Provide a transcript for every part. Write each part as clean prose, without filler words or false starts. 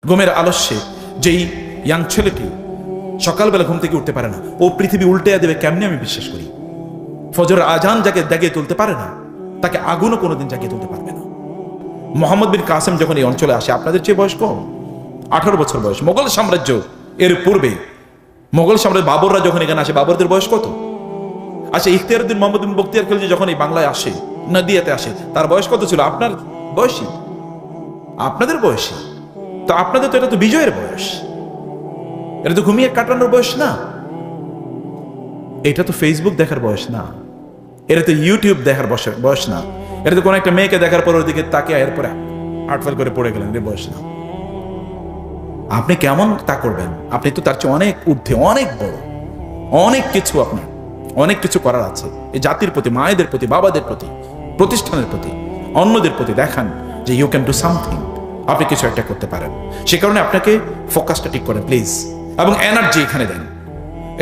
ঘুমের আলস্যে যেই ইয়াং ছেলেটি সকালবেলা ঘুম থেকে উঠতে পারে না, ও পৃথিবী উল্টে দেবে কেমনে আমি বিশ্বাস করি। ফজরের আজান যাকে জাগিয়ে তুলতে পারে না, তাকে আগুনও কোনোদিন জাগিয়ে তুলতে পারবে না। মোহাম্মদ বিন কাসেম যখন এই অঞ্চলে আসে, আপনাদের চেয়ে বয়স কম, 18 বছর বয়স। মোগল সাম্রাজ্য এর পূর্বে মোগল সাম্রাজ্য বাবররা যখন এখানে আসে, বাবরদের বয়স কত? আচ্ছা, ইখতিয়ারউদ্দিন মোহাম্মদ বিন বখতিয়ার খিলজি যখন এই বাংলায় আসে, নদিয়াতে আসে, তার বয়স কত ছিল? আপনার বয়সী, আপনাদের বয়সী। তো আপনাদের তো এটা তো বিজয়ের বয়স, এটা তো ঘুমিয়ে কাটানোর বয়স না, এটা তো ফেসবুক দেখার বয়স না, এটা তো ইউটিউব দেখার বয়স না, এটা তো কোনো একটা মেয়েকে দেখার পর ওর দিকে তাকে এরপরে আটফাল করে পড়ে গেলেন, এর বয়স না। আপনি কেমন তা করবেন? আপনি তো তার চেয়ে অনেক ঊর্ধ্বে, অনেক বড়, অনেক কিছু আপনার, অনেক কিছু করার আছে। এই জাতির প্রতি, মায়েদের প্রতি, বাবাদের প্রতি, প্রতিষ্ঠানের প্রতি, অন্যদের প্রতি দেখান যে ইউ ক্যান ডু সামথিং, আপনি কিছু একটা করতে পারেন। সে কারণে আপনাকে ফোকাসটা ঠিক করেন প্লিজ, এবং এনার্জি এখানে দেন।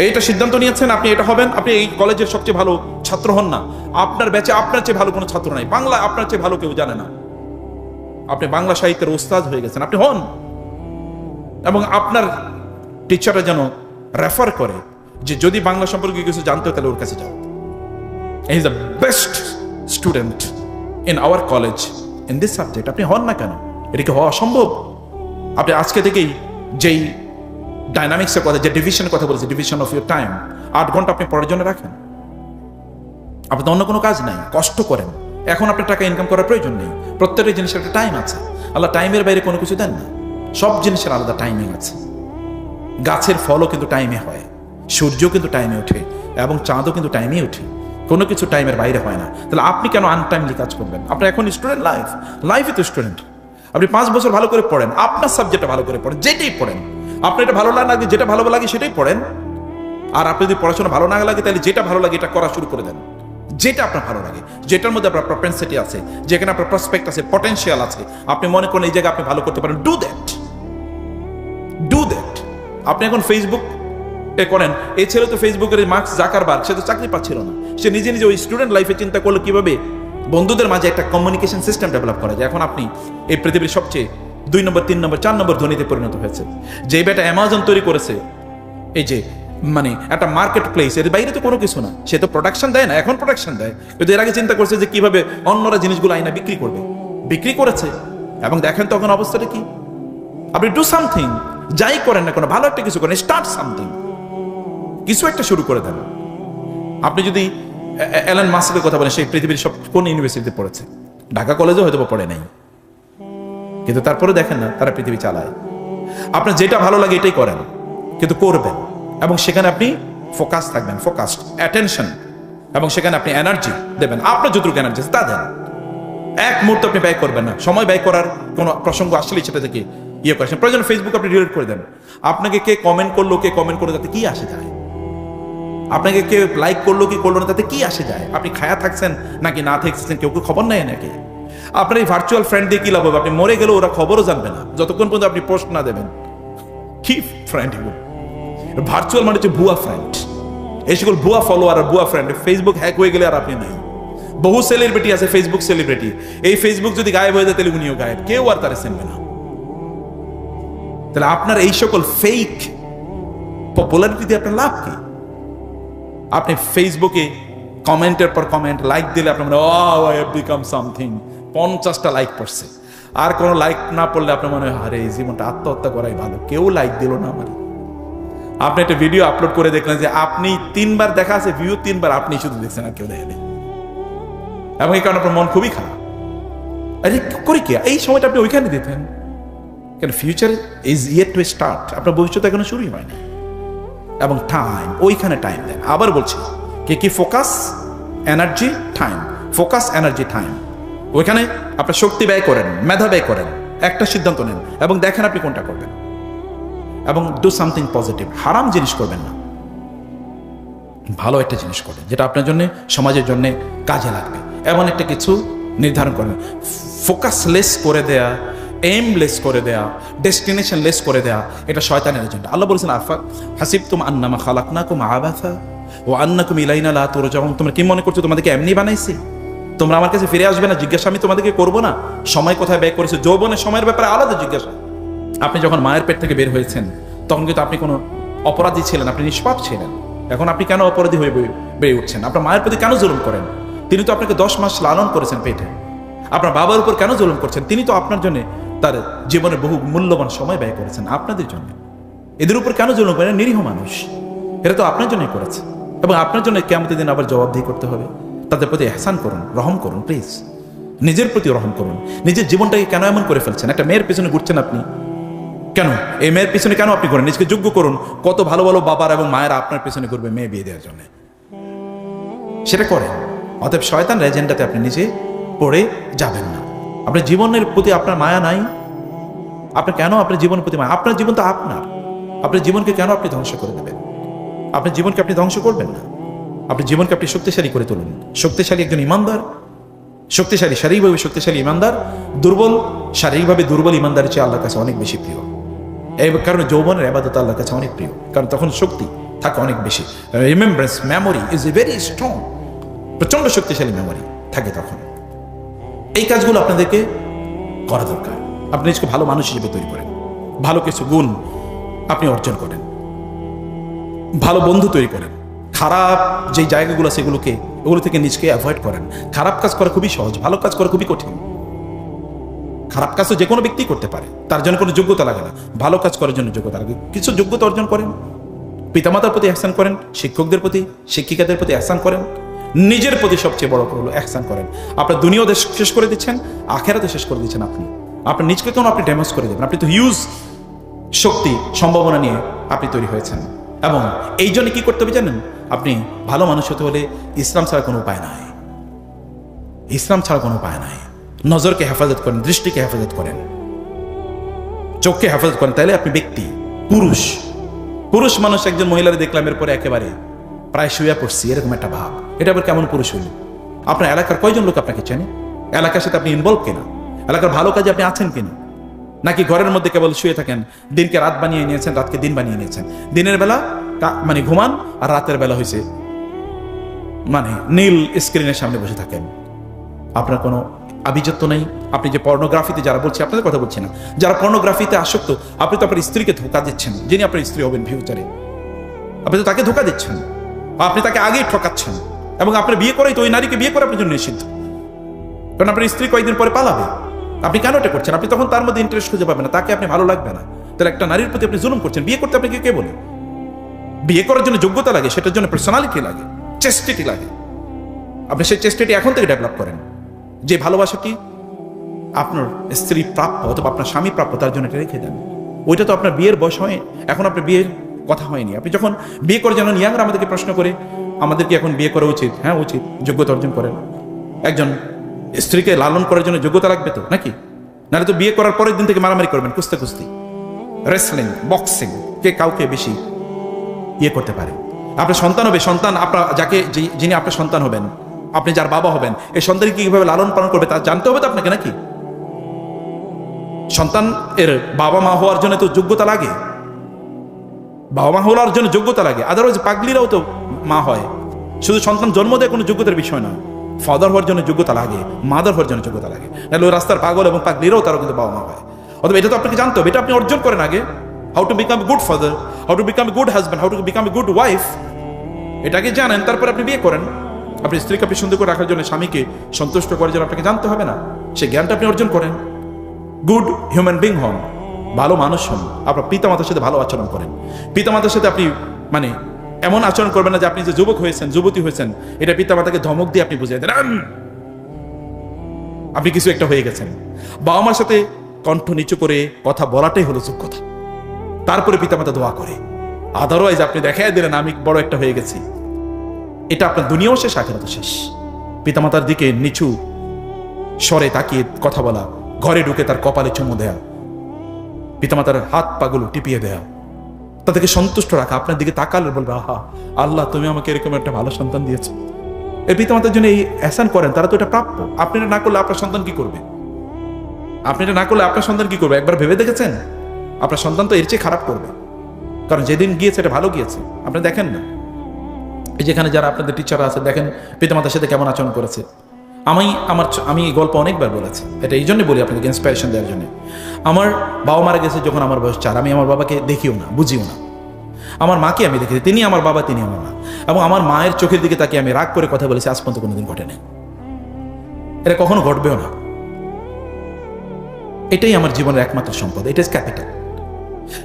এইটা সিদ্ধান্ত নিয়েছেন আপনি এটা হবেন, আপনি এই কলেজের সবচেয়ে ভালো ছাত্র হন না, আপনার ব্যাচে আপনার চেয়ে ভালো কোনো ছাত্র নাই, বাংলা আপনার চেয়ে ভালো কেউ জানে না, আপনি বাংলা সাহিত্যের ওস্তাদ হয়ে গেছেন, আপনি হন। এবং আপনার টিচাররা যেন রেফার করে যে যদি বাংলা সম্পর্কে কিছু জানতে হয় তাহলে ওর কাছে যাও। He is the best student in our college in this subject. আপনি হন না কেন? এটা কি হওয়া অসম্ভব? আপনি আজকে থেকেই যেই ডাইনামিক্সের কথা, যে ডিভিশনের কথা বলেছে, ডিভিশন অফ ইউর টাইম, 8 ঘন্টা আপনি পড়ার জন্য রাখেন। আপনার অন্য কোনো কাজ নাই, কষ্ট করেন। এখন আপনার টাকা ইনকাম করার প্রয়োজন নেই, প্রত্যেকটা জিনিসের একটা টাইম আছে। আল্লাহ টাইমের বাইরে কোনো কিছু দেন না, সব জিনিসের আলাদা টাইমিং আছে। গাছের ফলও কিন্তু টাইমে হয়, সূর্য কিন্তু টাইমে ওঠে, এবং চাঁদও কিন্তু টাইমে ওঠে, কোনো কিছু টাইমের বাইরে হয় না। তাহলে আপনি কেন আনটাইমলি কাজ করবেন? আপনার এখন স্টুডেন্ট লাইফে তো স্টুডেন্ট। আপনি 5 বছর ভালো করে পড়েন, আপনার সাবজেক্টটা ভালো করে পড়েন, যেটাই পড়েন আপনার এটা ভালো লাগে, যেটা ভালো লাগে সেটাই পড়েন। আর আপনি যদি পড়াশোনা ভালো না লাগে, তাহলে যেটা ভালো লাগে এটা করা শুরু করে দেন। যেটা আপনার ভালো লাগে, যেটার মধ্যে আপনার প্রপেন্সিটি আছে, যেখানে আপনার প্রসপেক্ট আছে, পটেনশিয়াল আছে, আপনি মনে করেন এই জায়গায় আপনি ভালো করতে পারেন, ডু দ্যাট। আপনি এখন ফেসবুক করেন, এই ছেলে তো ফেসবুকের মার্ক জাকারবার্গ, সে তো চাকরি পাচ্ছিল না, সে নিজে নিজে ওই স্টুডেন্ট লাইফে চিন্তা করলো কিভাবে বন্ধুদের মাঝে একটা কমিউনিকেশন সিস্টেম ডেভেলপ করা যায়। এখন আপনি এই পৃথিবীর সবচেয়ে 2 নম্বর, 3 নম্বর, 4 নম্বর ধনীতে পরিণত হয়েছে। যে বেটা অ্যামাজন তৈরি করেছে, এই যে মানে একটা মার্কেট প্লেস, এর বাইরে তো কোনো কিছু না, সে তো প্রোডাকশন দেয় না, এখন প্রোডাকশন দেয়, কিন্তু এর আগে চিন্তা করছে যে কিভাবে অন্যরা জিনিসগুলো আইনা বিক্রি করবে, বিক্রি করেছে। এবং দেখেন তখন অবস্থাটা কি। আপনি ডু সামথিং, যাই করেন না কোনো, ভালো একটা কিছু করেন, স্টার্ট সামথিং, কিছু একটা শুরু করে দেন। আপনি যদি এলন মাস্কের কথা বলেন, সেই পৃথিবীর সব কোন ইউনিভার্সিটিতে পড়েছে? ঢাকা কলেজও হয়তো পড়ে নাই, কিন্তু তারপরে দেখেন না তারা পৃথিবী চালায়। আপনার যেটা ভালো লাগে এটাই করেন, কিন্তু করবেন, এবং সেখানে আপনি ফোকাস থাকবেন, ফোকাসড অ্যাটেনশন, এবং সেখানে আপনি এনার্জি দেবেন, আপনার যতটুকু এনার্জি তা দেন। এক মুহূর্ত আপনি ব্যয় করবেন না, সময় ব্যয় করার কোনো প্রসঙ্গ আসলেই সেটা থেকে ইয়ে করেছেন। প্রয়োজন ফেসবুক আপনি ডিলিট করে দেন। আপনাকে কে কমেন্ট করলো, কে কমেন্ট করলো, তাতে কি আসে যায়? আপনাকে কে লাইক করলো কি করলো না, তাতে কি আসে যায়? আপনি খায়া থাকছেন নাকি না থাকছেন, কেউ খবর নেয় নাকি? আপনার এই ভার্চুয়াল ফ্রেন্ড দিয়ে কি লাভ হবে? আপনি মরে গেলেও ওরা খবরও জানবে না যতক্ষণ পর্যন্ত আপনি পোস্ট না দেবেন। কি ফ্রেন্ড এগুলো? ভার্চুয়াল মানে হচ্ছে ভুয়া ফ্রেন্ড। এই সকল ভুয়া ফলোয়ার আর ভুয়া ফ্রেন্ড, ফেসবুক হ্যাক হয়ে গেলে আর আপনি নাই। বহু সেলিব্রিটি আছে ফেসবুক সেলিব্রিটি, এই ফেসবুক যদি গায়েব হয়ে যায় তাহলে উনিও গায়েব, কেউ আর তারা চিনবে না। তাহলে আপনার এই সকল ফেক পপুলারিটি দিয়ে আপনার লাভ কি? আপনি ফেসবুকে কমেন্টের পর কমেন্ট, লাইক দিলে আপনার মনে হয় আই হ্যাভ বিকাম সামথিং, 50টা লাইক পড়ছে। আর কোনো লাইক না পড়লে আপনার মনে হয় আরে এই জীবনটা আত্মহত্যা করাই ভালো, কেউ লাইক দিল না আমার। আপনি একটা ভিডিও আপলোড করে দেখলেন যে আপনি 3 বার দেখা আছে, ভিউ 3 বার আপনি শুধু দেখছেন আর কেউ দেখেনি, এবং এই কারণে আপনার মন খুবই খারাপ। আরে করি কি এই সময়টা আপনি ওইখানে দিতেন, কারণ future is yet to start, আপনার ভবিষ্যৎ এখনো শুরুই হয়নি। এবং টাইম, ওইখানে টাইম দেন। আবার বলছি, কি focus, energy, time, focus, energy, time, ওইখানে আপনার শক্তি ব্যয় করেন, মেধা ব্যয় করেন, একটা সিদ্ধান্ত নেন এবং দেখেন আপনি কোনটা করবেন। এবং ডু সামথিং পজিটিভ, হারাম জিনিস করবেন না, ভালো একটা জিনিস করবেন যেটা আপনার জন্য, সমাজের জন্য কাজে লাগবে, এমন একটা কিছু নির্ধারণ করেন। ফোকাস লেস করে দেয়া, এইমলেস করে দেয়া, ডেস্টিনেশন লেস করে দেয়া, এটা শয়তানের এজেন্ডা। আল্লাহ বলেছেন হাসিবতুম আন্নামা খালাকনাকুম আবাসা ওয়া আন্নাকুম ইলাইনা লা তুরজাউন, তোমরা কি মনে করছো তোমাদেরকে এমনি বানাইছি, তোমরা আমার কাছে ফিরে আসবে না, জিজ্ঞাসা আমি তোমাদেরকে করবো না? সময় কোথায় ব্যয় করেছো? যৌবনের সময়ের ব্যাপারে আলাদা জিজ্ঞাসা, আপনি যখন মায়ের পেট থেকে বের হয়েছেন তখন কিন্তু আপনি কোনো অপরাধী ছিলেন, আপনি নিষ্পাপ ছিলেন। এখন আপনি কেন অপরাধী হয়ে বেড়ে উঠছেন? আপনার মায়ের প্রতি কেন জুলুম করেন? তিনি তো আপনাকে 10 মাস লালন করেছেন পেটে। আপনার বাবার উপর কেন জুলুম করছেন? তিনি তো আপনার জন্য তার জীবনের বহু মূল্যবান সময় ব্যয় করেছেন আপনাদের জন্য। এদের উপর কেন জুলুম করেন? নিরীহ মানুষ, এরা তো আপনার জন্যই করেছে, এবং আপনার জন্য কিয়ামতের দিন আবার জবাবদিহি করতে হবে। তাদের প্রতি ইহসান করুন, রহম করুন প্লিজ। নিজের প্রতি রহম করুন। নিজের জীবনটাকে কেন এমন করে ফেলছেন? একটা মেয়ের পিছনে ঘুরছেন আপনি কেন? এই মেয়ের পিছনে কেন আপনি ঘুরেন? নিজেকে যোগ্য করুন। কত ভালো ভালো বাবার এবং মায়েরা আপনার পিছনে ঘুরবে মেয়ে বিয়ে দেওয়ার জন্য, সেটা করেন। অতএব শয়তান এজেন্ডাতে আপনি নিজে পড়ে যাবেন না। আপনার জীবনের প্রতি আপনার মায়া নাই? আপনার কেন আপনার জীবনের প্রতি মায়া? আপনার জীবন তো আপনার। আপনার জীবনকে কেন আপনি ধ্বংস করে দেবেন? আপনার জীবনকে আপনি ধ্বংস করবেন না। আপনার জীবনকে আপনি শক্তিশালী করে তুলুন। শক্তিশালী একজন ইমানদার, শক্তিশালী শারীরিকভাবে শক্তিশালী ইমানদার দুর্বল শারীরিকভাবে দুর্বল ইমানদারের চেয়ে আল্লাহর কাছে অনেক বেশি প্রিয়। এই কারণে যৌবনের ইবাদত আল্লাহর কাছে অনেক প্রিয়, কারণ তখন শক্তি থাকে অনেক বেশি। Remembrance memory is a very strong, প্রচন্ড শক্তিশালী মেমোরি থাকে তখন। এই কাজগুলো আপনাদেরকে করা দরকার। আপনি নিজকে ভালো মানুষ হিসেবে তৈরি করেন, ভালো কিছু গুণ আপনি অর্জন করেন, ভালো বন্ধু তৈরি করেন। খারাপ যে জায়গাগুলো সেগুলোকে ওগুলো থেকে নিজকে অ্যাভয়েড করেন। খারাপ কাজ করা খুবই সহজ, ভালো কাজ করা খুবই কঠিন। খারাপ কাজ তো যে কোনো ব্যক্তি করতে পারে, তার জন্য কোনো যোগ্যতা লাগে না। ভালো কাজ করার জন্য যোগ্যতা লাগে। কিছু যোগ্যতা অর্জন করেন, পিতামাতার প্রতি ইহসান করেন, শিক্ষকদের প্রতি শিক্ষিকাদের প্রতি ইহসান করেন, নিজের প্রতি সবচেয়ে বড় হলো ইহসান করেন। আপনার দুনিয়াও শেষ করে দিচ্ছেন, আখেরাতে শেষ করে দিচ্ছেন। আপনি আপনার নিজকে কেন আপনি ড্যামেজ করে দেবেন? আপনি তো হিউজ শক্তি সম্ভাবনা নিয়ে আপনি তৈরি হয়েছেন। এবং এই জন্য কি করতে হবে জানেন? আপনি ভালো মানুষ হতে হলে ইসলাম ছাড়া কোনো উপায় নাই। ইসলাম ছাড়া কোনো উপায় নাই। নজরকে হেফাজত করেন, দৃষ্টিকে হেফাজত করেন, চোখকে হেফাজত করেন, তাহলে আপনি ব্যক্তি পুরুষ। পুরুষ মানুষ একজন মহিলারে দেখলাম এরপরে একেবারে প্রায় শুয়ে পড়ছি, এরকম একটা ভাব। এটা আবার কেমন পুরুষ হইল? আপনার এলাকার কয়জন লোক আপনাকে চেনে? এলাকার সাথে আপনি ইনভলভ কিনা? এলাকার ভালো কাজে আপনি আছেন কিনা? নাকি ঘরের মধ্যে কেবল শুয়ে থাকেন? দিনকে রাত বানিয়ে নিয়েছেন, রাতকে দিন বানিয়ে নিয়েছেন। দিনের বেলা মানে ঘুমান, আর রাতের বেলা হয়েছে মানে নীল স্ক্রিনের সামনে বসে থাকেন। আপনার কোনো আভিজাত্য নেই। আপনি যে পর্নোগ্রাফিতে, যারা বলছি আপনাদের কথা বলছি না, যারা পর্নোগ্রাফিতে আসক্ত, আপনি তো আপনার স্ত্রীকে ধোকা দিচ্ছেন। যিনি আপনার স্ত্রী হবেন ফিউচারে, আপনি তো তাকে ধোকা দিচ্ছেন, আপনি তাকে আগেই ঠকাচ্ছেন। এবং আপনার বিয়ে করেই তো ওই নারীকে বিয়ে করা আপনার জন্য নিষিদ্ধ, কারণ আপনার স্ত্রী কয়েকদিন পরে পালাবে। আপনি কেন এটা করছেন? আপনি তখন তার মধ্যে ইন্টারেস্ট খুঁজে পাবেন না, তাকে আপনি ভালো লাগবে না। তাহলে একটা নারীর প্রতি আপনি জুলুম করছেন। বিয়ে করতে আপনাকে কে বলে? বিয়ে করার জন্য যোগ্যতা লাগে, সেটার জন্য পার্সোনালিটি লাগে, চেস্টিটি লাগে। আপনি সেই চেস্টিটি এখন থেকে ডেভেলপ করেন। যে ভালোবাসাটি আপনার স্ত্রী প্রাপ্য অথবা আপনার স্বামী প্রাপ্য, তার জন্য এটা রেখে দেন। ওইটা তো আপনার বিয়ের বয়স হয়, এখন আপনার বিয়ের কথা হয়নি। আপনি যখন বিয়ে করে যেন ইয়াংরা আমাদেরকে প্রশ্ন করে আমাদের কি এখন বিয়ে করা উচিত? হ্যাঁ উচিত, যোগ্যতা অর্জন করেন। একজন স্ত্রীকে লালন করার জন্য যোগ্যতা লাগবে তো নাকি? নাহলে তো বিয়ে করার পরের দিন থেকে মারামারি করবেন, কুস্তি, রেসলিং, বক্সিং, কে কাউকে বেশি ইয়ে করতে পারে। আপনার সন্তান হবে, সন্তান আপনার যাকে যিনি আপনার সন্তান হবেন, আপনি যার বাবা হবেন, এই সন্তানকে কিভাবে লালন পালন করবে তা জানতে হবে তো আপনাকে নাকি? সন্তান এর বাবা মা হওয়ার জন্য তো যোগ্যতা লাগে, বাবা মা হওয়ার জন্য যোগ্যতা লাগে। আদারওয়াইজ পাগলিরাও তো মা হয়। শুধু সন্তান জন্ম দেয় কোনো যোগ্যতার বিষয় না, ফাদার হওয়ার জন্য যোগ্যতা লাগে, মাদার হওয়ার জন্য যোগ্যতা লাগে। নাহলে ওই রাস্তার পাগল এবং পাগলিরাও তারা কিন্তু বাবা মা হয়। অথবা এটা তো আপনাকে জানতে হবে, এটা আপনি অর্জন করেন আগে। How to become a good father, how to become a good husband, how to become a good wife, এটাকে জানেন, তারপর আপনি বিয়ে করেন। আপনি স্ত্রীকে আপনি সুন্দর করে রাখার জন্য, স্বামীকে সন্তুষ্ট করার জন্য আপনাকে জানতে হবে না, সেই জ্ঞানটা আপনি অর্জন করেন। গুড হিউম্যান বিং হন, ভালো মানুষ হন। আপনার পিতামাতার সাথে ভালো আচরণ করেন। পিতামাতার সাথে আপনি মানে এমন আচরণ করবেন না যে আপনি যে যুবক হয়েছেন, যুবতী হয়েছেন, এটা পিতামাতাকে ধমক দিয়ে আপনি বুঝিয়ে দেন আপনি কিছু একটা হয়ে গেছেন। বাবা মার সাথে কণ্ঠ নিচু করে কথা বলাটাই হলো যোগ্যতা। তারপরে পিতামাতা দোয়া করে। আদারওয়াইজ আপনি দেখাই দিলেন আমি বড় একটা হয়ে গেছি, এটা আপনার দুনিয়াও শেষ, আখিরাতও শেষ। পিতামাতার দিকে নিচু স্বরে তাকিয়ে কথা বলা, ঘরে ঢুকে তার কপালে চুমু দেয়া, পিতামাতার হাত পাগুলো টিপিয়ে দেয়া, তাদেরকে সন্তুষ্ট রাখা, আপনার দিকে তাকালে বলবে আহা আল্লাহ তুমি আমাকে এরকম একটা ভালো সন্তান দিয়েছো। এই পিতামাতার জন্য এই এহসান করেন, তারা তো এটা প্রাপ্য। আপনি এটা না করলে আপনার সন্তান কি করবে? আপনি এটা না করলে আপনার সন্তান কি করবে? একবার ভেবে দেখেছেন? আপনার সন্তান তো এর চেয়ে খারাপ করবে, কারণ যেদিন গিয়েছে এটা ভালো গিয়েছে। আপনি দেখেন না, এই যেখানে যারা আপনাদের টিচার আছে, দেখেন পিতামাতার সাথে কেমন আচরণ করেছে। আমি এই গল্প অনেকবার বলেছি, এটা এই জন্য বলি আপনাদেরকে ইন্সপিরেশন দেওয়ার জন্য। আমার বাবা মারা গেছে যখন আমার বয়স 4, আমি আমার বাবাকে দেখিও না, বুঝিও না। আমার মাকে আমি দেখেছি, তিনি আমার বাবা, তিনি আমার মা। এবং আমার মায়ের চোখের দিকে তাকে আমি রাগ করে কথা বলেছি, আজ পর্যন্ত কোনোদিন ঘটে নাই, এটা কখনো ঘটবেও না। এটাই আমার জীবনের একমাত্র সম্পদ, এটা ইজ ক্যাপিটাল।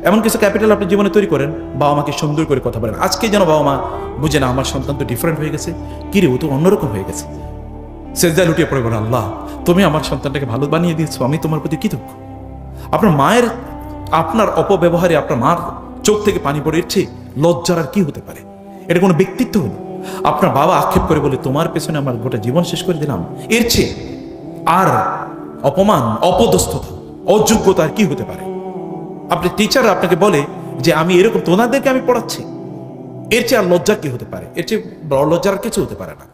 এমন কিছু ক্যাপিটাল আপনি জীবনে তৈরি করেন, বাবা মাকে সুন্দর করে কথা বলেন। আজকে যেন বাবা মা বুঝে না আমার সন্তান তো ডিফারেন্ট হয়ে গেছে, কিরে ও তো অন্যরকম হয়ে গেছে, সেজদায় লুটিয়ে পড়ে বলেন, আল্লাহ তুমি আমার সন্তানটাকে ভালো বানিয়ে দিয়েছো, আমি তোমার প্রতি কৃতজ্ঞ। আপনার মায়ের আপনার অপব্যবহারে আপনার মার চোখ থেকে পানি পড়ে, এর চেয়ে লজ্জার আর কি হতে পারে? এটা কোনো ব্যক্তিত্ব হলো? আপনার বাবা আক্ষেপ করে বলে তোমার পেছনে আমার গোটা জীবন শেষ করে দিলাম, এর চেয়ে আর অপমান, অপদস্থতা, অযোগ্যতা আর কি হতে পারে? আপনি টিচার আপনাকে বলে যে আমি এরকম তোমাদেরকে আমি পড়াচ্ছি, এর চেয়ে আর লজ্জা কি হতে পারে? এর চেয়ে বড় লজ্জার কিছু হতে পারে না।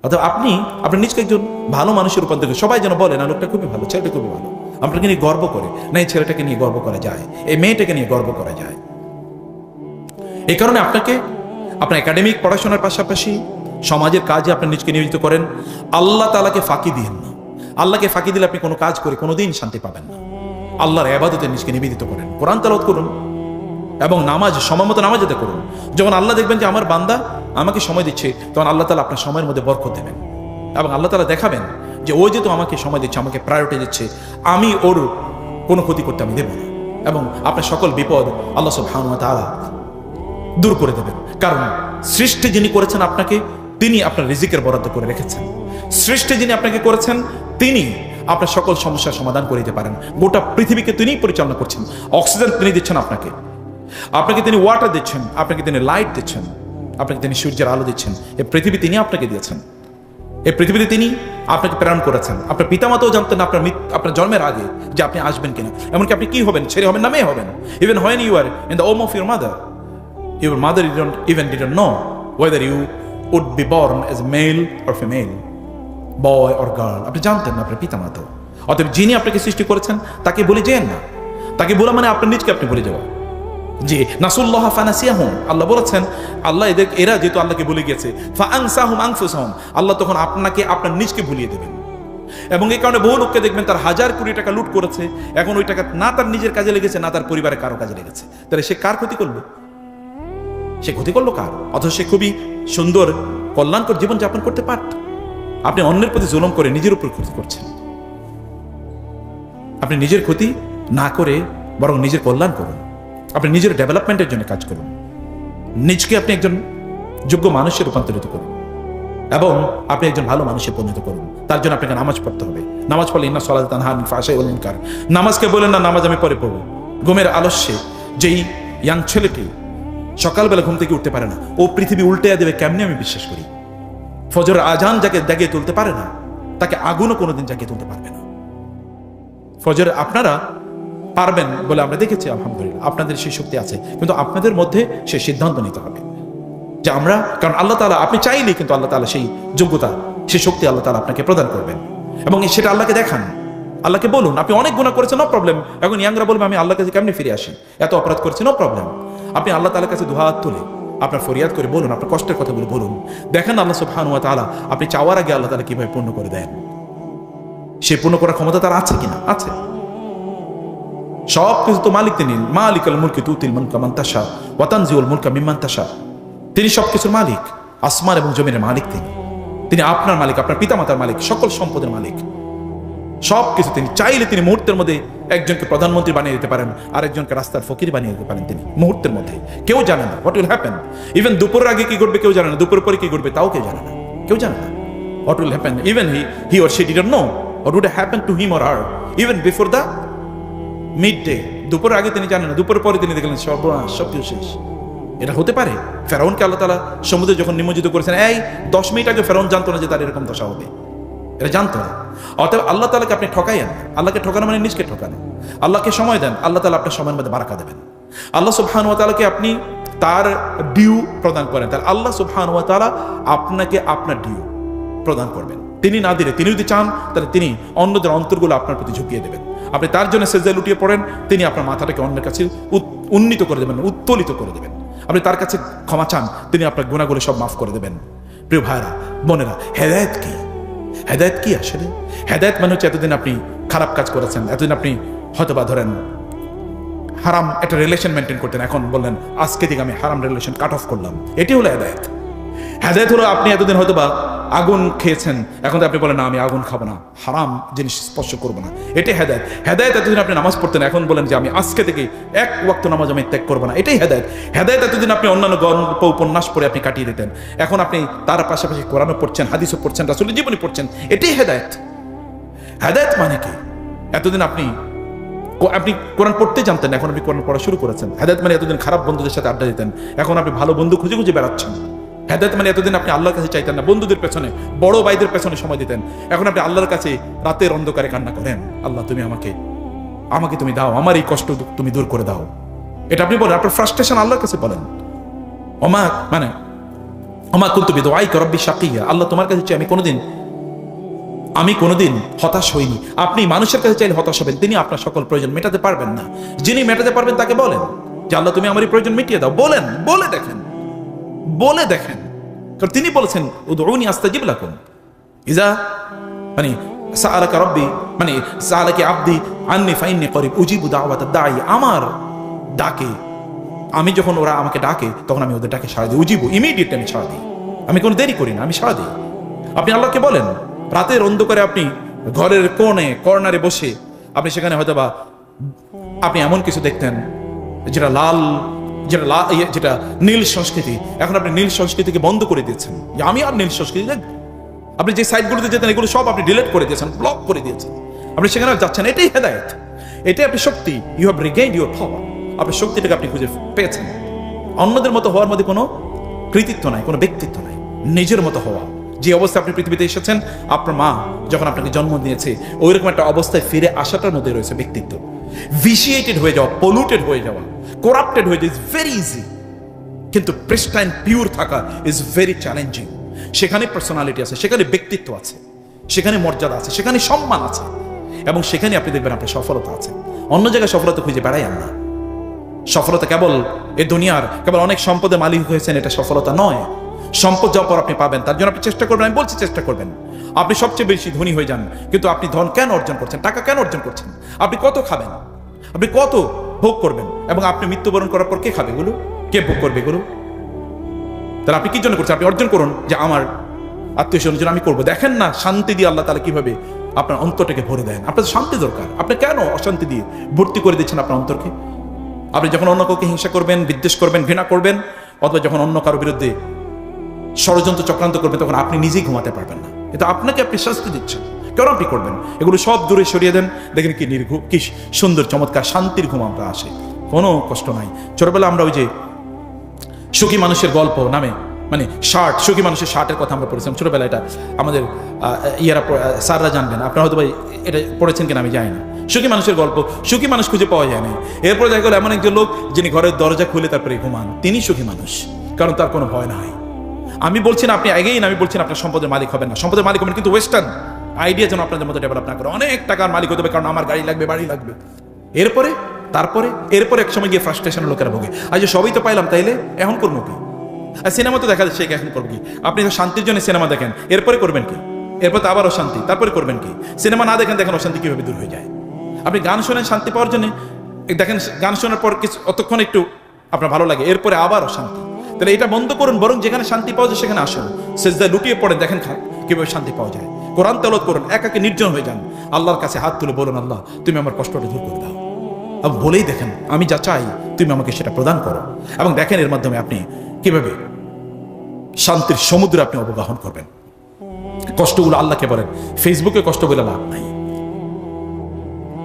অর্থাৎ আপনি আপনার নিজকে একজন ভালো মানুষের রূপান্তর করে, সবাই যেন বলে না লোকটা খুবই ভালো, ছেলেটা খুবই ভালো, আপনাকে নিয়ে গর্ব করে, না এই ছেলেটাকে নিয়ে গর্ব করা যায়, এই মেয়েটাকে নিয়ে গর্ব করা যায়। এই কারণে আপনাকে আপনার একাডেমিক পড়াশোনার পাশাপাশি সমাজের কাজে আপনার নিজকে নিয়োজিত করেন। আল্লাহ তাআলাকে ফাঁকি দিন না। আল্লাহকে ফাঁকি দিলে আপনি কোনো কাজ করে কোনোদিন শান্তি পাবেন না। আল্লাহর ইবাদতে নিজকে নিবেদিত করেন, কোরআন তেলাওয়াত করুন এবং নামাজ সময় মতো নামাজ আদায় করুন। যখন আল্লাহ দেখবেন যে আমার বান্দা আমাকে সময় দিচ্ছে, তখন আল্লাহ তাআলা আপনার সময়ের মধ্যে বরকত দেবেন এবং আল্লাহ তাআলা দেখাবেন যে ও যেহেতু আমাকে সময় দিচ্ছে, আমাকে প্রায়োরিটি দিচ্ছে, আমি ওর কোনো ক্ষতি করতে আমি দেব না। এবং আপনার সকল বিপদ আল্লাহ সুবহানাহু ওয়া তাআলা দূর করে দেবেন। কারণ সৃষ্টি যিনি করেছেন আপনাকে, তিনি আপনার রিজিকের বরাদ্দ করে রেখেছেন। সৃষ্টি যিনি আপনাকে করেছেন, তিনি আপনার সকল সমস্যার সমাধান করে দিতে পারেন। গোটা পৃথিবীকে তিনিই পরিচালনা করছেন। অক্সিজেন তিনি দিচ্ছেন আপনাকে, আপনাকে তিনি ওয়াটার দিচ্ছেন, আপনাকে তিনি লাইট দিচ্ছেন, আপনাকে তিনি সূর্যের আলো দিচ্ছেন। এই পৃথিবী তিনি আপনাকে দিয়েছেন। এই পৃথিবীতে তিনি আপনাকে প্রেরণ করেছেন। আপনার পিতামাতাও জানতেন না আপনার জন্মের আগে যে আপনি আসবেন কিনা, এমনকি আপনি কি হবেন, ছেলে হবেন না মেয়ে হবেন। Even when you are in the womb of your mother, your mother didn't know whether you would be born as a male or female, boy or girl. আপনি জানতেন না আপনার পিতামাতা। অতএব যিনি আপনাকে সৃষ্টি করেছেন তাকে ভুলে যেন না। তাকে বলা মানে আপনার নিজকে আপনি ভুলে যাওয়া। যে নাসুল্লাহ ফানাসিয়াহুম, আল্লাহ বলেছেন আল্লাহ এরা যেহেতু আল্লাহকে ভুলে গেছে, ফাআনসাহুম আনফুসাহুম, আল্লাহ তখন আপনাকে আপনার নিজকে ভুলিয়ে দেবেন। এবং এই কারণে বহু লোককে দেখবেন তার 1000 কোটি টাকা লুট করেছে, এখন ওই টাকা না তার নিজের কাজে লেগেছে না তার পরিবারের কারো কাজে লেগেছে। তাহলে সে কার ক্ষতি করলো? সে ক্ষতি করলো কার? অথচ সে খুবই সুন্দর কল্যাণকর জীবন যাপন করতে পারত। আপনি অন্যের প্রতি জুলুম করে নিজের উপর ক্ষতি করছেন। আপনি নিজের ক্ষতি না করে বরং নিজের কল্যাণ করুন। আপনি নিজের ডেভেলপমেন্টের জন্য কাজ করুন। নিজকে আপনি একজন যোগ্য মানুষে রূপান্তরিত করুন এবং আপনি একজন ভালো মানুষে পরিণত করুন। তার জন্য আপনাকে নামাজ পড়তে হবে। নামাজ পড়লে ইন্না সালাতা তানহা আনিল ফাহশাই ওয়াল মুনকার। নামাজকে বলেন না নামাজ আমি পরে পড়বো। ঘুমের আলস্যে যেই ইয়াং ছেলেটি সকালবেলা ঘুম থেকে উঠতে পারে না, ও পৃথিবী উল্টে দেবে কেমনে আমি বিশ্বাস করি। ফজরের আজান যাকে জাগিয়ে তুলতে পারে না, তাকে আগুনও কোনোদিন জাগিয়ে তুলতে পারবে না। ফজর আপনারা পারবেন বলে আমরা দেখেছি, আলহামদুলিল্লাহ আপনাদের সেই শক্তি আছে, কিন্তু আপনাদের মধ্যে সেই সিদ্ধান্ত নিতে হবে যে আমরা, কারণ আল্লাহ তাআলা আপনি চাইলেই কিন্তু আল্লাহ তাআলা সেই যোগ্যতা, সেই শক্তি আল্লাহ তাআলা আপনাকে প্রদান করবেন এবং সেটা আল্লাহকে দেখান। আল্লাহকে বলুন আপনি অনেক গুনাহ করেছেন, নো প্রবলেম। এখন ইয়াংরা বলবে আমি আল্লাহর কাছে কেমনে ফিরে আসি, এত অপরাধ করেছি, নো প্রবলেম। আপনি আল্লাহ তাআলার কাছে দুহাত তুলে আপনার ফরিয়াদ করে বলুন, আপনার কষ্টের কথাগুলো বলুন। দেখেন আল্লাহ সুবহানাহু ওয়া তাআলা আপনি চাওয়ার আগে আল্লাহ তাআলা কিভাবে পূর্ণ করে দেন। সে পূর্ণ করার ক্ষমতা তার আছে কিনা? আছে। সব কিছু তো মালিক তিনি। মালিকাল মুলকি তুতিল মুলকা মান তাশা ওয়া তানজিউল মুলকা মিম্মান তাশা। তিনি সবকিছুর মালিক, আসমান এবং জমিনের মালিক তিনি। তিনি আপনার মালিক, আপনার পিতামাতার মালিক, সকল সম্পদের মালিক। সবকিছু তিনি চাইলে তিনি মুহূর্তের মধ্যে একজনকে প্রধানমন্ত্রী বানিয়ে দিতে পারেন, আর একজনকে রাস্তার ফকির বানিয়ে দিতে পারেন তিনি মুহূর্তের মধ্যে। কেউ জানে না হোয়াট উইল হ্যাপেন। ইভেন দুপুরের আগে কি ঘটবে কেউ জানে না, দুপুরের পরে কি ঘটবে তাও কেউ জানে না। কেউ জানে না what will happen. Even he or she didn't know what would happen to him or her even before the midday. দুপুরের আগে তিনি জানেন না, দুপুরের পরে তিনি দেখলেন সর্বনাশ, সব কিছু শেষ। এটা হতে পারে? ফেরাউনকে আল্লাহ তাআলা সমুদ্রে যখন নিমজ্জিত করেছেন, এই 10 মিনিট আগে ফেরাউন জানতো না যে তার এরকম দশা হবে, এটা জানতো না। অতএব আল্লাহ তাআলাকে আপনি ঠকাইয়েন। আল্লাহকে ঠকানো মানে নিজকে ঠকানো। আল্লাহকে সময় দেন, আল্লাহ তাআলা আপনার সময়ের মধ্যে বারাকা দেবেন। আল্লাহ সুবহানাহু ওয়া তাআলাকে আপনি তার ডিউ প্রদান করেন, তাহলে আল্লাহ সুবহানাহু ওয়া তাআলা আপনাকে আপনার ডিউ প্রদান করবেন। তিনি না দিলে, তিনি যদি চান তাহলে তিনি অন্যদের অন্তরগুলো আপনার প্রতি ঝুঁকিয়ে দেবেন। আপনি তার জন্য সেজদায় লুটিয়ে পড়েন, তিনি আপনার মাথাটাকে অন্যের কাছে উন্নীত করে দেবেন, উত্তোলিত করে দেবেন। আপনি তার কাছে ক্ষমা চান, তিনি আপনার গুনাহগুলো সব মাফ করে দেবেন। প্রিয় ভাইরা বোনেরা, হেদায়েত কি? হেদায়েত কি আসলে? হেদায়েত মানে হচ্ছে এতদিন আপনি খারাপ কাজ করেছেন, এতদিন আপনি হয়তোবা ধরেন হারাম একটা রিলেশন মেনটেন করতেন, এখন বললেন আজকে থেকে আমি হারাম রিলেশন কাট অফ করলাম। এটি হলো হেদায়েত। হেদায়েত হলো আপনি এতদিন হয়তোবা আগুন খেয়েছেন, এখন তো আপনি বলেন না আমি আগুন খাবো না, হারাম জিনিস স্পর্শ করবো না। এটাই হেদায়েত। হেদায়েত এতদিন আপনি নামাজ পড়তেন, এখন বলেন যে আমি আজকে থেকে এক ওয়াক্ত নামাজ আমি ত্যাগ করবো না। এটাই হেদায়েত। হেদায়েত এতদিন আপনি অন্যান্য গল্প উপন্যাস পড়ে আপনি কাটিয়ে দিতেন, এখন আপনি তার পাশাপাশি কোরআনও পড়ছেন, হাদিসও পড়ছেন, রাসূলের জীবনী পড়ছেন। এটাই হেদায়েত। হেদায়েত মানে কি? এতদিন আপনি কোরআন পড়তে জানতেন, এখন আপনি কোরআন পড়া শুরু করেছেন। হেদায়েত মানে এতদিন খারাপ বন্ধুদের সাথে আড্ডা দিতেন, এখন আপনি ভালো বন্ধু খুঁজে খুঁজে বেড়াচ্ছেন। হেদায়েত মানে এতদিন আপনি আল্লাহর কাছে চাইতেন না, বন্ধুদের পেছনে বড় ভাইদের পেছনে সময় দিতেন, এখন আপনি আল্লাহর কাছে রাতের অন্ধকারে কান্না করেন, আল্লাহ তুমি আমাকে তুমি দাও, আমার এই কষ্ট তুমি দূর করে দাও। এটা আপনি বলেন, আপনার ফ্রাস্ট্রেশন আল্লাহর কাছে বলেন। ওমা কুনতু বিদুআইকা রাব্বি শাকিয়্যা, আল্লাহ তোমার কাছে চাই আমি কোনোদিন হতাশ হইনি। আপনি মানুষের কাছে চাইলে হতাশ হবেন, তিনি আপনার সকল প্রয়োজন মেটাতে পারবেন না। যিনি মেটাতে পারবেন তাকে বলেন যে আল্লাহ তুমি আমার এই প্রয়োজন মিটিয়ে দাও। বলে দেখেন, কারণ তিনি বলেছেন উদউনি আস্তাজিব লাকুম। সাআলাকা রাব্বি সাআলাকি আবদি আন্নী ফাইন্নী করিব উজিবু দাওয়াতাদ দাঈ। আমার ডাকে আমি যখন ওরা আমাকে ডাকে তখন আমি ওদের ডাকে সাড়া দিই। উজিবু, ইমিডিয়েটলি আমি সাড়া দিই, আমি কোনো দেরি করি না, আমি সাড়া দিই। আপনি আল্লাহকে বলেন, রাতের অন্ধকারে আপনি ঘরের কর্নারে বসে আপনি সেখানে হয়তো বা আপনি এমন কিছু দেখতেন যেটা নীল সংস্কৃতি, এখন আপনি নীল সংস্কৃতিকে বন্ধ করে দিয়েছেন, যে আমি আর নীল সংস্কৃতি দেখব। আপনি যে সাইটগুলোতে যেতেন এগুলো সব আপনি ডিলিট করে দিয়েছেন, ব্লক করে দিয়েছেন, আপনি সেখানে যাচ্ছেন। এটাই হেদায়েত, এটাই আপনি শক্তি। You have regained your power. আপনি শক্তিটাকে আপনি খুঁজে পেয়েছেন। অন্যদের মতো হওয়ার মধ্যে কোনো কৃতিত্ব নাই, কোনো ব্যক্তিত্ব নাই, নিজের মতো হওয়া। যে অবস্থায় আপনি পৃথিবীতে এসেছেন, আপনার মা যখন আপনাকে জন্ম দিয়েছে ওইরকম একটা অবস্থায় ফিরে আসাটার মধ্যে রয়েছে ব্যক্তিত্ব। ভিশিয়েটেড হয়ে যাওয়া, পলিউটেড হয়ে যাওয়া, করাপ্টেড হয়ে যাওয়া ইজ ভেরি ইজি, কিন্তু প্রিস্টাইন পিওর থাকা ইজ ভেরি চ্যালেঞ্জিং। সেখানে পার্সোনালিটি আছে, সেখানে ব্যক্তিত্ব আছে, সেখানে মর্যাদা আছে, সেখানে সম্মান আছে, এবং সেখানে আপনি দেখবেন আপনার সফলতা আছে। অন্য জায়গায় সফলতা খুঁজে বেড়াই না। সফলতা কেবল এই দুনিয়ার কেবল অনেক সম্পদের মালিক হয়েছেন এটা সফলতা নয়। সম্পদ যখন আপনি পাবেন তার জন্য আপনি চেষ্টা করবেন, আমি বলছি চেষ্টা করবেন। আপনি সবচেয়ে বেশি ধনী হয়ে যান, কিন্তু আপনি ধন কেন অর্জন করছেন, টাকা কেন অর্জন করছেন? আপনি কত খাবেন, আপনি কত ভোগ করবেন, এবং আপনি মৃত্যুবরণ করার পর কে খাবে এগুলো, কে ভোগ করবে এগুলো? তাহলে আপনি কি জন্য করছেন? আপনি অর্জন করুন যে আমার আত্মীয় স্বজন জন্য আমি করবো। দেখেন না শান্তি দিয়ে আল্লাহ তাআলা কিভাবে আপনার অন্তরটাকে ভরে দেন। আপনার শান্তি দরকার, আপনি কেন অশান্তি দিয়ে ভর্তি করে দিচ্ছেন আপনার অন্তরকে? আপনি যখন অন্য কাউকে হিংসা করবেন, বিদ্বেষ করবেন, ঘৃণা করবেন, অথবা যখন অন্য কারো বিরুদ্ধে ষড়যন্ত্র চক্রান্ত করবেন, তখন আপনি নিজেই ঘুমাতে পারবেন না। এটা আপনাকে আপনি শাস্তি দিচ্ছেন। কেন আপনি করবেন? এগুলো সব দূরে সরিয়ে দেন, দেখেন কি নির্ঘুম, কি সুন্দর চমৎকার শান্তির ঘুম আমরা আসে, কোনো কষ্ট নাই। ছোটবেলা আমরা ওই যে সুখী মানুষের গল্প নামে সুখী মানুষের শার্টের কথা আমরা পড়েছিলাম ছোটবেলা। এটা আমাদের স্যাররা জানবেন, আপনারা হয়তো এটা পড়েছেন কিনা আমি জানি না। সুখী মানুষের গল্প, সুখী মানুষ খুঁজে পাওয়া যায় না। এরপরে দেখা গেল এমন একজন লোক যিনি ঘরের দরজা খুলে তারপরে ঘুমান, তিনি সুখী মানুষ, কারণ তার কোনো ভয় নাই। আমি বলছি না আপনি আগেই, আমি বলছি না আপনার সম্পদের মালিক হবেন না, সম্পদের মালিক হবেন, কিন্তু ওয়েস্টার্ন আইডিয়া যেন আপনাদের মধ্যে ডেভেলপ না করে। অনেক টাকার মালিক হতে হবে, কারণ আমার গাড়ি লাগবে, বাড়ি লাগবে। এরপরে এক সময় গিয়ে ফ্রাস্ট্রেশনের লোকেরা ভোগে, আজ সবই তো পাইলাম, তাইলে এখন করবো কি? আর সিনেমা তো দেখা যাচ্ছে, এখন করবো কি? আপনি শান্তির জন্য সিনেমা দেখেন, এরপরে করবেন কি? এরপর তো আবার অশান্তি, তারপরে করবেন কি? সিনেমা না দেখেন অশান্তি কিভাবে দূর হয়ে যায়। আপনি গান শোনেন শান্তি পাওয়ার জন্য, দেখেন গান শোনার পর কিছু অতক্ষণ একটু আপনার ভালো লাগে, এরপরে আবার অশান্তি। তাহলে এটা বন্ধ করুন, বরং যেখানে শান্তি পাওয়া যায় সেখানে আসুন, সেজদায় লুটিয়ে পড়েন, দেখেন কিভাবে শান্তি পাওয়া যায়। কোরআন তেলাওয়াত করুন, একাকে নির্জন হয়ে যান, আল্লাহর কাছে হাত তুলে বলুন, আল্লাহ তুমি আমার কষ্টটা দূর করে দাও। আর বলেই দেখেন আমি যা চাই তুমি আমাকে সেটা প্রদান করো, এবং দেখেন এর মাধ্যমে আপনি কিভাবে শান্তির সমুদ্রে আপনি অবগাহন করবেন। কষ্টগুলো আল্লাহকে বলেন, ফেসবুকে কষ্ট বলে লাভ নাই।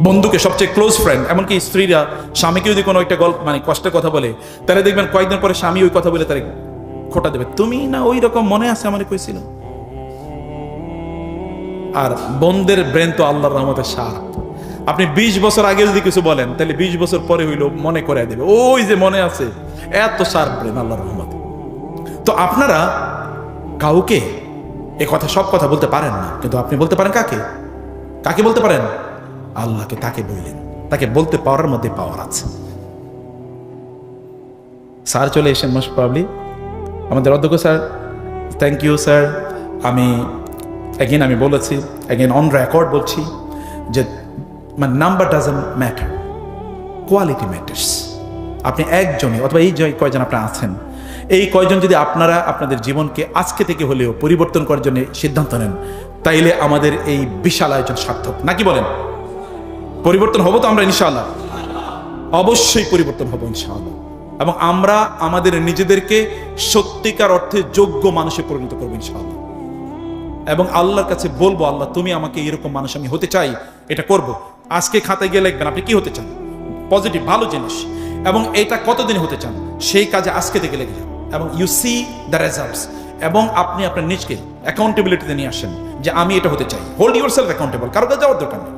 বন্ধুকে, সবচেয়ে ক্লোজ ফ্রেন্ড, এমনকি স্ত্রীরা স্বামীকে যদি কোনো একটা গল্প কষ্টের কথা বলে, তাহলে দেখবেন কয়েকদিন পরে স্বামী ওই কথা বলে তার খোটা দেবে, তুমি না ওই রকম মনে আছে আমার কইছিল। আর বন্ধের ব্রেন তো আল্লাহর রহমতের সার। আপনি 20 বছর আগে যদি কিছু বলেন, তাহলে 20 বছর পরে হইলো মনে করে দেবে, ওই যে মনে আছে, এত সার ব্রেন আল্লাহর রহমতে। তো আপনারা কাউকে সব কথা বলতে পারেন না, কিন্তু আপনি বলতে পারেন কাকে বলতে পারেন? আল্লাহকে। তাকে বললেন, তাকে বলতে পাওয়ার মধ্যে পাওয়ার আছে। স্যার চলে এসেছেন মোস্ট প্রবাবলি, আমাদের অধ্যক্ষ স্যার। Thank you sir. আমি বলেছি, অন রেকর্ড বলছি যে মানে number doesn't matter, quality matters. আপনি একজনই অথবা এই যে কয়জন আপনারা আছেন, এই কয়জন যদি আপনারা আপনাদের জীবনকে আজকে থেকে হলেও পরিবর্তন করার জন্য সিদ্ধান্ত নেন, তাইলে আমাদের এই বিশাল আয়োজন সার্থক। নাকি বলেন? পরিবর্তন হবো তো আমরা ইনশাআল্লাহ, অবশ্যই পরিবর্তন হবো ইনশাআল্লাহ। এবং আমরা আমাদের নিজেদেরকে সত্যিকার অর্থে যোগ্য মানুষে পরিণত করবো ইনশাআল্লাহ। এবং আল্লাহর কাছে বলবো, আল্লাহ তুমি আমাকে এরকম মানুষ আমি হতে চাই, এটা করব। আজকে খাতায় গিয়ে লিখবেন আপনি কি হতে চান, পজিটিভ ভালো জিনিস, এবং এটা কতদিন হতে চান সেই কাজে আজকে থেকে লেগে যান, এবং ইউ সি দ্য রেজাল্টস। এবং আপনি আপনার নিজকে অ্যাকাউন্টেবিলিটিতে নিয়ে আসেন যে আমি এটা হতে চাই। হোল্ড ইউর সেলফ অ্যাকাউন্টেবল, কারো কাছে যাওয়ার দরকার নেই।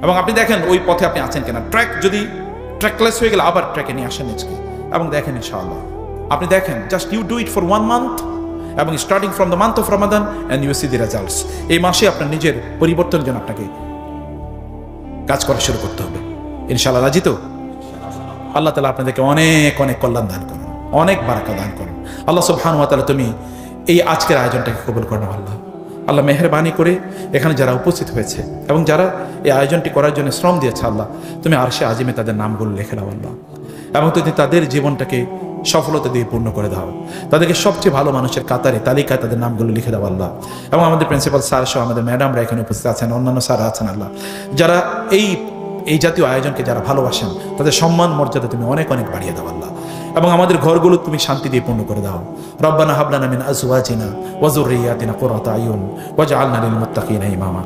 এবং আপনি দেখেন ওই পথে আপনি আছেন কিনা। ট্র্যাক যদি ট্র্যাকলেস হয়ে গেলে আবার ট্র্যাকে নিয়ে আসেন নিজকে, এবং দেখেন ইনশাআল্লাহ। আপনি দেখেন, just you do it for 1 month, এবং starting from the month of Ramadan and you see the results. এই মাসে আপনার নিজের পরিবর্তনের জন্য আপনাকে কাজ করা শুরু করতে হবে ইনশাআল্লাহ। রাজি তো? আল্লাহ তাআলা আপনাদেরকে অনেক অনেক কল্যাণ দান করুন, অনেক বারাকা দান করুন। আল্লাহ সুবহানাহু ওয়া তাআলা তুমি এই আজকের আয়োজনটাকে কবুল করো আল্লাহ। আল্লাহ মেহেরবানি করে এখানে যারা উপস্থিত হয়েছে এবং যারা এই আয়োজনটি করার জন্য শ্রম দিয়েছে, আল্লাহ তুমি আরশে আজিমে তাদের নামগুলো লিখে দাও আল্লাহ, এবং তুমি তাদের জীবনটাকে সফলতা দিয়ে পূর্ণ করে দাও। তাদেরকে সবচেয়ে ভালো মানুষের কাতারে তালিকায় তাদের নামগুলো লিখে দাও আল্লাহ। এবং আমাদের প্রিন্সিপাল স্যার সহ আমাদের ম্যাডামরা এখানে উপস্থিত আছেন, অন্যান্য স্যাররা আছেন আল্লাহ, যারা এই জাতীয় আয়োজনকে যারা ভালোবাসেন, তাদের সম্মান মর্যাদা তুমি অনেক অনেক বাড়িয়ে দাও আল্লাহ। এবং আমাদের ঘরগুলো তুমি শান্তি দিয়ে পূর্ণ করে দাও। রব্বানা হাব লানা মিন আজওয়াজিনা ওয়া যুররিয়াতিনা কুররাতা আয়ুন ওয়াজআলনা লিল মুত্তাকিনা ইমামা।